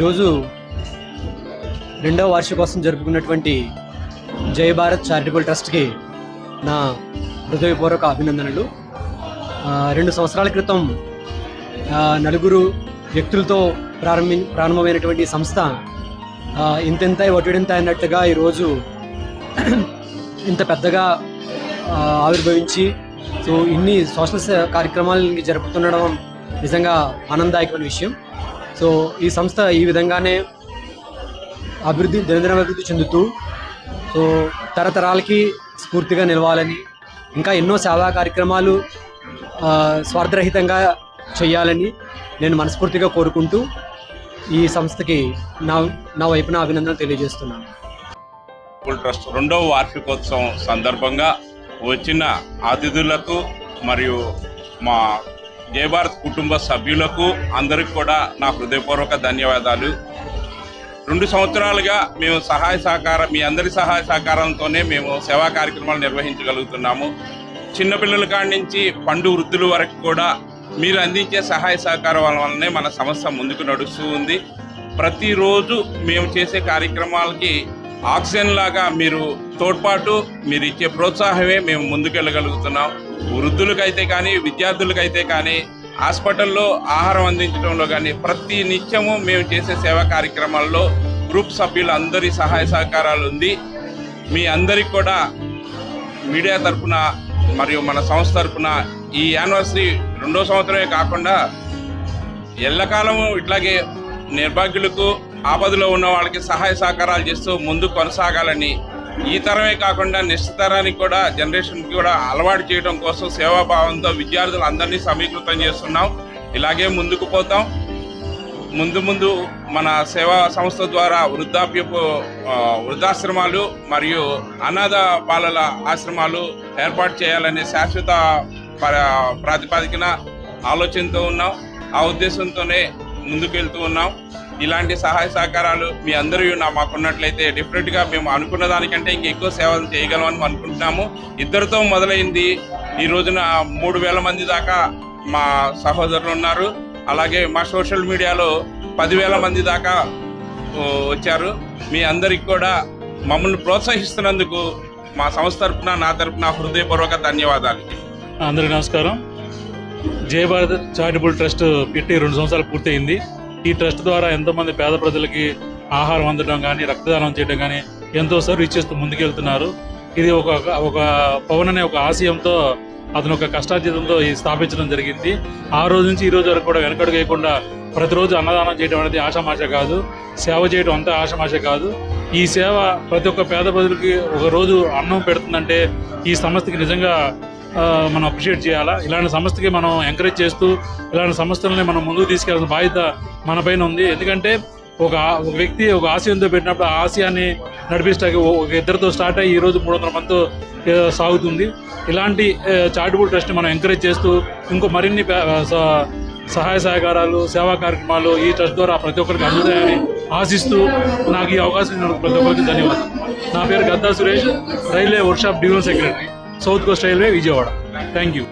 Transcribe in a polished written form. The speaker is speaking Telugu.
ఈరోజు రెండవ వార్షికోత్సవం జరుపుకున్నటువంటి జై భారత్ చారిటబుల్ ట్రస్ట్కి నా హృదయపూర్వక అభినందనలు. 2 సంవత్సరాల క్రితం నలుగురు వ్యక్తులతో ప్రారంభమైనటువంటి సంస్థ ఇంతెంత ఒటిడింత అన్నట్టుగా ఈరోజు ఇంత పెద్దగా ఆవిర్భవించి ఇన్ని సోషల్ కార్యక్రమాలని జరుపుతుండడం నిజంగా ఆనందదాయకమైన విషయం. ఈ సంస్థ ఈ విధంగానే దినదిన అభివృద్ధి చెందుతూ తరతరాలకి స్ఫూర్తిగా నిలవాలని, ఇంకా ఎన్నో సేవా కార్యక్రమాలు స్వార్థరహితంగా చేయాలని నేను మనస్ఫూర్తిగా కోరుకుంటూ ఈ సంస్థకి నా వైపున అభినందనలు తెలియజేస్తున్నాను. ట్రస్ట్ 2వ వార్షికోత్సవం సందర్భంగా వచ్చిన అతిథులకు మరియు మా జై భారత్ కుటుంబ సభ్యులకు అందరికి కూడా నా హృదయపూర్వక ధన్యవాదాలు. 2 సంవత్సరాలుగా మేము మీ అందరి సహాయ సహకారంతోనే మేము సేవా కార్యక్రమాలు నిర్వహించగలుగుతున్నాము. చిన్నపిల్లల కాడి నుంచి పండు వృద్ధుల వరకు కూడా మీరు అందించే సహాయ సహకారం వల్లనే మన సంస్థ ముందుకు నడుస్తూ ఉంది. ప్రతిరోజు మేము చేసే కార్యక్రమాలకి ఆక్సిజన్ లాగా మీరు తోడ్పాటు, మీరు ఇచ్చే ప్రోత్సాహమే మేము ముందుకెళ్ళగలుగుతున్నాం. వృద్ధులకైతే కానీ, విద్యార్థులకైతే కానీ, హాస్పిటల్లో ఆహారం అందించడంలో కానీ ప్రతి నిత్యము మేము చేసే సేవా కార్యక్రమాల్లో గ్రూప్ సభ్యులందరి సహాయ సహకారాలు ఉంది. మీ అందరికి కూడా మీడియా తరఫున మరియు మన సంస్థ తరఫున ఈ యానివర్సరీ 2వ సంవత్సరమే కాకుండా ఎల్లకాలము ఇట్లాగే నిర్భాగ్యులకు, ఆపదలో ఉన్న వాళ్ళకి సహాయ సహకారాలు చేస్తూ ముందుకు కొనసాగాలని, ఈ తరమే కాకుండా నెక్స్ట్ తరానికి కూడా, జనరేషన్కి కూడా అలవాటు చేయడం కోసం సేవాభావంతో విద్యార్థులందరినీ సమీకృతం చేస్తున్నాం. ఇలాగే ముందుకు పోతాం. ముందు మన సేవా సంస్థ ద్వారా వృద్ధాశ్రమాలు మరియు అనాథ బాలల ఆశ్రమాలు ఏర్పాటు చేయాలనే శాశ్వత ప్రాతిపదికన ఆలోచనతో ఉన్నాం. ఆ ఉద్దేశంతోనే ముందుకెళ్తూ ఉన్నాం. ఇలాంటి సహాయ సహకారాలు మీ అందరూ మాకున్నట్లయితే డెఫినెట్గా మేము అనుకున్న దానికంటే ఇంకెక్కువ సేవలు చేయగలమని అనుకుంటున్నాము. 2తో మొదలైంది. ఈ రోజున 3000 మంది దాకా మా సహోదరులు ఉన్నారు. అలాగే మా సోషల్ మీడియాలో 10,000 మంది దాకా వచ్చారు. మీ అందరికి కూడా మమ్మల్ని ప్రోత్సహిస్తున్నందుకు మా సంస్థ తరఫున, నా తరఫున హృదయపూర్వక ధన్యవాదాలు. అందరికీ నమస్కారం. జై భారత్ చారిటబుల్ ట్రస్ట్ పెట్టి 2 సంవత్సరాలు పూర్తయింది. ఈ ట్రస్ట్ ద్వారా ఎంతోమంది పేద ప్రజలకి ఆహారం అందడం కానీ, రక్తదానం చేయడం కానీ ఎంతో సర్వీస్ చేస్తూ ముందుకెళ్తున్నారు. ఇది ఒక పవన్ అనే ఒక ఆశయంతో, అతను ఒక కష్టార్జితంతో స్థాపించడం జరిగింది. ఆ రోజు నుంచి ఈ రోజు వరకు కూడా వెనకడుగు వేయకుండా ప్రతిరోజు అన్నదానం చేయడం అనేది ఆషామాష కాదు, సేవ చేయడం అంతా ఆషామాష కాదు. ఈ సేవ ప్రతి ఒక్క పేద ప్రజలకి ఒక రోజు అన్నం పెడుతుందంటే ఈ సంస్థకి నిజంగా మనం అప్రిషియేట్ చేయాలా. ఇలాంటి సంస్థకి మనం ఎంకరేజ్ చేస్తూ ఇలాంటి సంస్థలని మనం ముందుకు తీసుకెళ్లాల్సిన బాధ్యత మన పైన ఉంది. ఎందుకంటే ఒక వ్యక్తి ఒక ఆశయంతో పెట్టినప్పుడు ఆ ఆశయాన్ని నడిపిస్తాకి ఒక 2తో స్టార్ట్ అయ్యి ఈరోజు 300 మందితో సాగుతుంది. ఇలాంటి చారిటబుల్ ట్రస్ట్ని మనం ఎంకరేజ్ చేస్తూ ఇంకో మరిన్ని సహాయ సహకారాలు, సేవా కార్యక్రమాలు ఈ ట్రస్ట్ ద్వారా ప్రతి ఒక్కరికి అందుతాయని ఆశిస్తూ నాకు ఈ అవకాశం ఇచ్చినందుకు ప్రతి ఒక్కరికి ధన్యవాదాలు. నా పేరు Gadda Suresh, railway workshop divisional secretary, south coast railway, Vijayawada. Thank you.